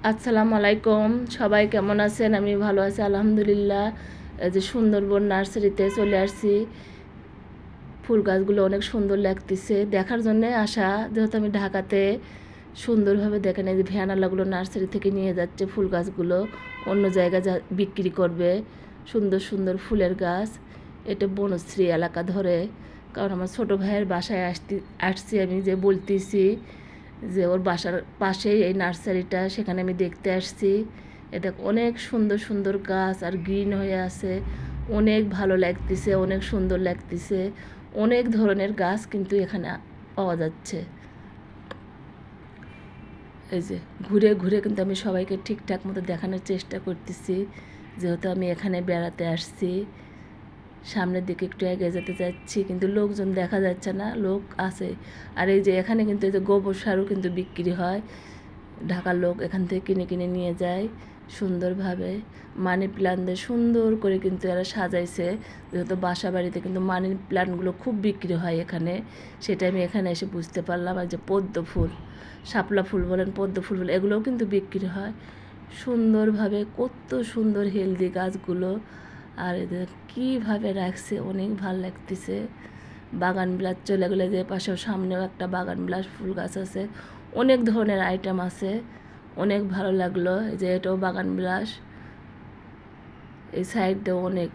আসসালামু আলাইকুম, সবাই কেমন আছেন? আমি ভালো আছি আলহামদুলিল্লাহ। এই যে সুন্দরবন নার্সারিতে চলে আসছি। ফুল গাছগুলো অনেক সুন্দর লাগতেছে, দেখার জন্য আসা। যেহেতু আমি ঢাকাতে, সুন্দরভাবে দেখেন এই যে ভ্যানালাগুলো নার্সারি থেকে নিয়ে যাচ্ছে ফুল গাছগুলো অন্য জায়গায় বিক্রি করবে। সুন্দর সুন্দর ফুলের গাছ। এটা বনশ্রী এলাকা ধরে, কারণ আমার ছোটো ভাইয়ের বাসায় আসছি আমি, যে বলতেছি যে ওর বাসার পাশেই এই নার্সারিটা, সেখানে আমি দেখতে আসছি। এটা অনেক সুন্দর সুন্দর গাছ আর গ্রিন হয়ে আছে, অনেক ভালো লাগতেছে, অনেক সুন্দর লাগতেছে। অনেক ধরনের গাছ কিন্তু এখানে পাওয়া যাচ্ছে। এই যে ঘুরে ঘুরে কিন্তু আমি সবাইকে ঠিকঠাক মতো দেখানোর চেষ্টা করতেছি, যেহেতু আমি এখানে বেড়াতে আসছি। সামনের দিকে একটু এগিয়ে যেতে চাচ্ছি, কিন্তু লোকজন দেখা যাচ্ছে না, লোক আছে। আর এই যে এখানে কিন্তু এই যে গোবর সারও কিন্তু বিক্রি হয়, ঢাকার লোক এখান থেকে কিনে কিনে নিয়ে যায় সুন্দরভাবে। মানি প্ল্যান্ট দিয়ে সুন্দর করে কিন্তু এরা সাজাইছে, যেহেতু বাসা বাড়িতে কিন্তু মানি প্ল্যান্টগুলো খুব বিক্রি হয় এখানে, সেটা আমি এখানে এসে বুঝতে পারলাম। আর যে পদ্ম ফুল, শাপলা ফুল বলেন, পদ্ম ফুল বলেন, এগুলোও কিন্তু বিক্রি হয় সুন্দরভাবে। কত সুন্দর হেলদি গাছগুলো, আর এদের কীভাবে রাখছে, অনেক ভালো লাগতেছে। বাগান বিলাস চলে গেলে যে পাশেও সামনেও একটা বাগান বিলাস ফুল গাছ আছে, অনেক ধরনের আইটেম আছে, অনেক ভালো লাগলো। এই যে এটাও বাগান বিলাস, এই সাইড দিয়েও অনেক